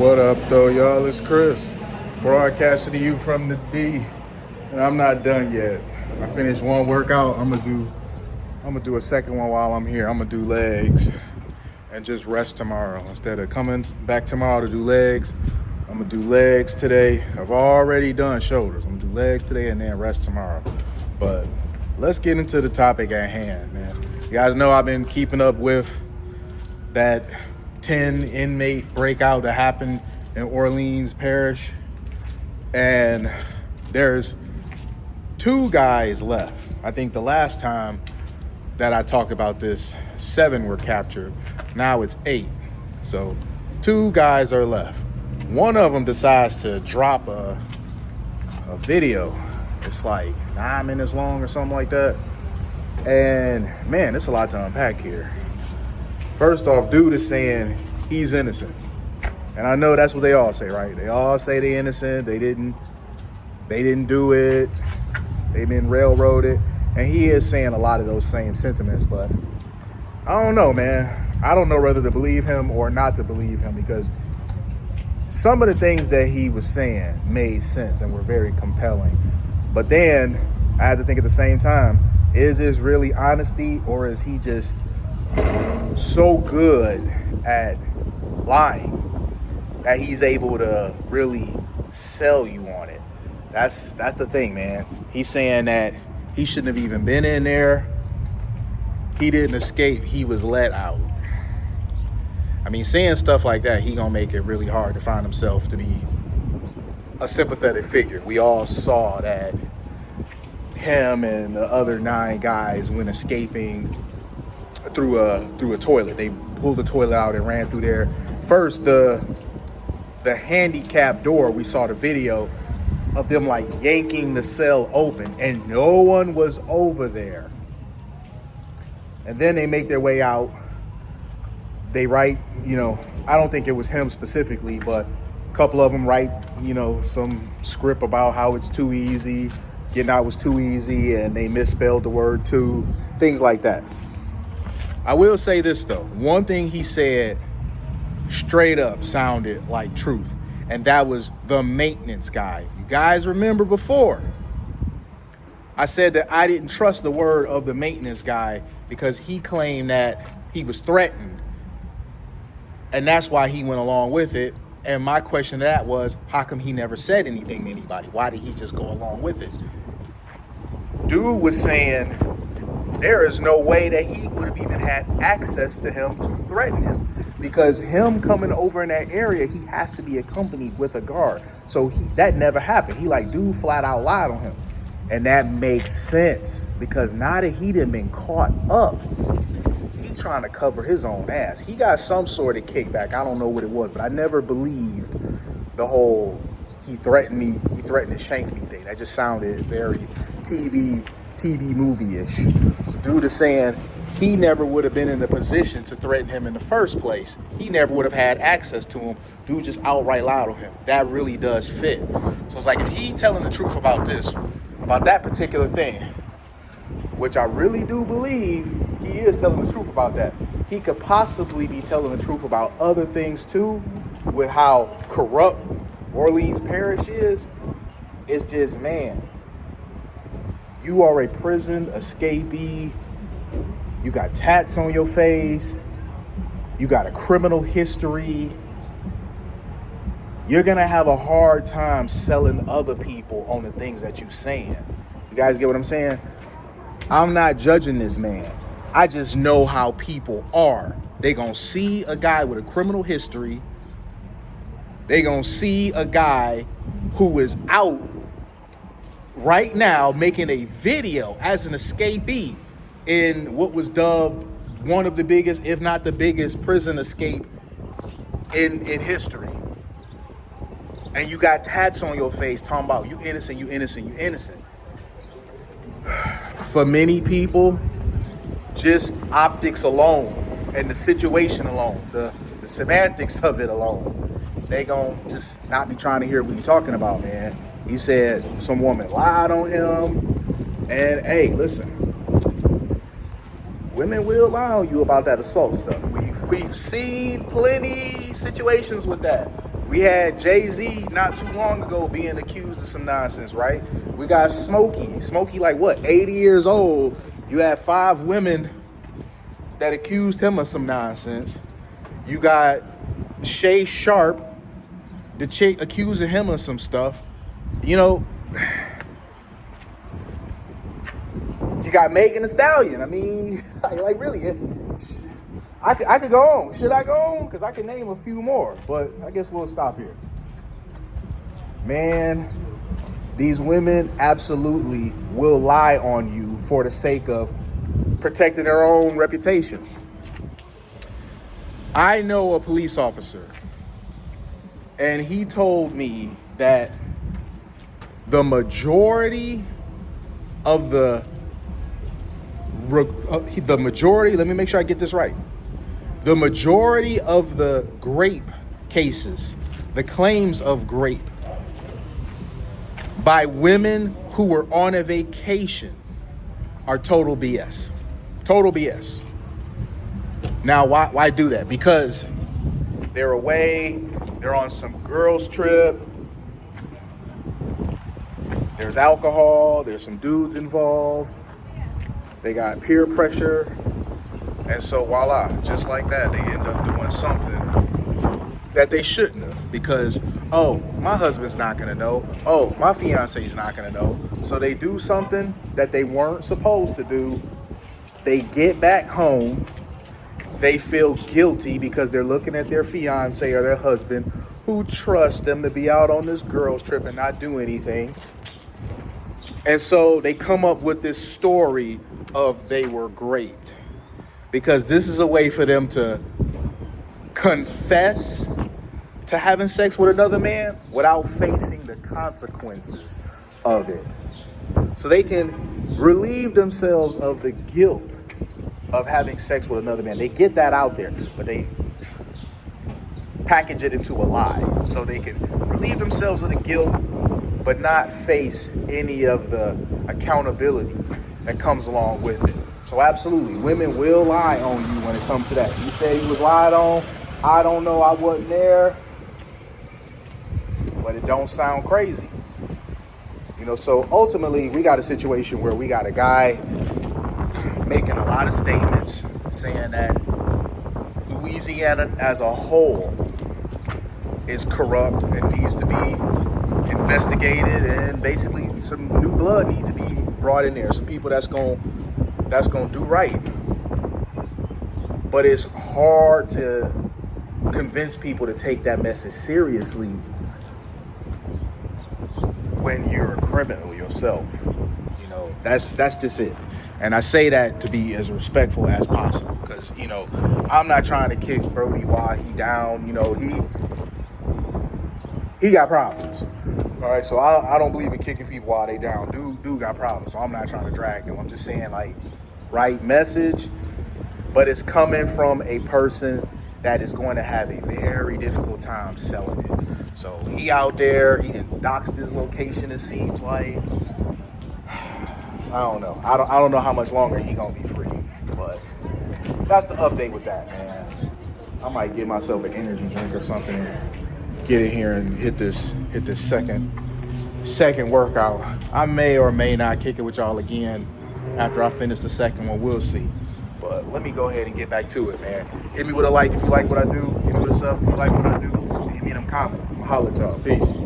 What up, though, y'all? It's Chris, broadcasting to you from the D, and I'm not done yet. I finished one workout. I'm gonna do a second one while I'm here. I'm gonna do legs and just rest tomorrow. Instead of coming back tomorrow to do legs, I'm gonna do legs today. I've already done shoulders. I'm gonna do legs today and then rest tomorrow. But let's get into the topic at hand, man. You guys know I've been keeping up with that 10 inmate breakout that happened in Orleans Parish, and there's 2 guys left. I think the last time that I talked about this, 7 were captured. Now it's 8. So 2 guys are left. One of them decides to drop a video. It's like 9 minutes long or something like that. And man, it's a lot to unpack here. First off, dude is saying he's innocent. And I know that's what they all say, right? They all say they're innocent. They didn't do it. They've been railroaded. And he is saying a lot of those same sentiments, but I don't know, man. I don't know whether to believe him or not to believe him, because some of the things that he was saying made sense and were very compelling. But then I had to think at the same time, is this really honesty, or is he just so good at lying that he's able to really sell you on it? That's the thing, man. He's saying that he shouldn't have even been in there. He didn't escape. He was let out. I mean, saying stuff like that, he gonna make it really hard to find himself to be a sympathetic figure. We all saw that him and the other 9 guys when escaping through a toilet. They pulled the toilet out and ran through there. First, the handicap door, we saw the video of them like yanking the cell open, and no one was over there. And then they make their way out. They write, I don't think it was him specifically, but a couple of them write, some script about how it's too easy, getting out was too easy, and they misspelled the word too, things like that. I will say this, though. One thing he said straight up sounded like truth, and that was the maintenance guy. If you guys remember before, I said that I didn't trust the word of the maintenance guy because he claimed that he was threatened, and that's why he went along with it. And my question to that was, how come he never said anything to anybody? Why did he just go along with it? Dude was saying there is no way that he would have even had access to him to threaten him, because him coming over in that area, he has to be accompanied with a guard. So that never happened. Dude flat out lied on him. And that makes sense, because now that he done been caught up, he trying to cover his own ass. He got some sort of kickback. I don't know what it was, but I never believed the whole he threatened to shank me thing. That just sounded very TV movie-ish. So dude is saying he never would have been in a position to threaten him in the first place. He never would have had access to him. Dude just outright lied on him. That really does fit. So it's like, if he telling the truth about that particular thing, which I really do believe he is telling the truth about that, he could possibly be telling the truth about other things too, with how corrupt Orleans Parish is. It's just, man, you are a prison escapee. You got tats on your face. You got a criminal history. You're going to have a hard time selling other people on the things that you're saying. You guys get what I'm saying? I'm not judging this man. I just know how people are. They going to see a guy with a criminal history. They going to see a guy who is out right now making a video as an escapee in what was dubbed one of the biggest, if not the biggest, prison escape in history. And you got tats on your face talking about you innocent, you innocent, you innocent. For many people, just optics alone and the situation alone, the semantics of it alone, they gonna just not be trying to hear what you're talking about, man. He said some woman lied on him. And hey, listen, women will lie on you about that assault stuff. We've seen plenty situations with that. We had Jay-Z not too long ago being accused of some nonsense, right? We got Smokey like what, 80 years old. You had 5 women that accused him of some nonsense. You got Shay Sharp, the chick accusing him of some stuff. You know, you got Megan Thee Stallion. I mean, like really, I could go on. Should I go on? Because I can name a few more, but I guess we'll stop here. Man, these women absolutely will lie on you for the sake of protecting their own reputation. I know a police officer, and he told me that the majority of let me make sure I get this right. The majority of the rape cases, the claims of rape by women who were on a vacation are total BS. Total BS. Now, why do that? Because they're away, they're on some girls' trip, there's alcohol, there's some dudes involved, they got peer pressure, and so voila, just like that, they end up doing something that they shouldn't have because, oh, my husband's not gonna know, oh, my fiance's not gonna know, so they do something that they weren't supposed to do, they get back home, they feel guilty because they're looking at their fiance or their husband who trusts them to be out on this girls' trip and not do anything. And so they come up with this story of they were raped because this is a way for them to confess to having sex with another man without facing the consequences of it. So they can relieve themselves of the guilt of having sex with another man. They get that out there, but they package it into a lie so they can relieve themselves of the guilt but not face any of the accountability that comes along with it. So absolutely, women will lie on you when it comes to that. You say he was lied on, I don't know, I wasn't there, but it don't sound crazy. You know, so ultimately we got a situation where we got a guy making a lot of statements saying that Louisiana as a whole is corrupt and needs to be investigated, and basically some new blood need to be brought in there, some people that's gonna do right. But it's hard to convince people to take that message seriously when you're a criminal yourself. You know, that's just it. And I say that to be as respectful as possible because, you know, I'm not trying to kick Brody while he down. You know, he got problems. All right, so I don't believe in kicking people while they down. Dude got problems, so I'm not trying to drag him. I'm just saying, like, right message, but it's coming from a person that is going to have a very difficult time selling it. So he out there, he done doxed his location, it seems like. I don't know. I don't know how much longer he gonna be free, but that's the update with that, man. I might give myself an energy drink or something and get in here and hit this second workout. I may or may not kick it with y'all again after I finish the second one. We'll see. But let me go ahead and get back to it, man. Hit me with a like if you like what I do. Hit me with a sub if you like what I do. And hit me in them comments. I'm gonna holler at y'all. Peace.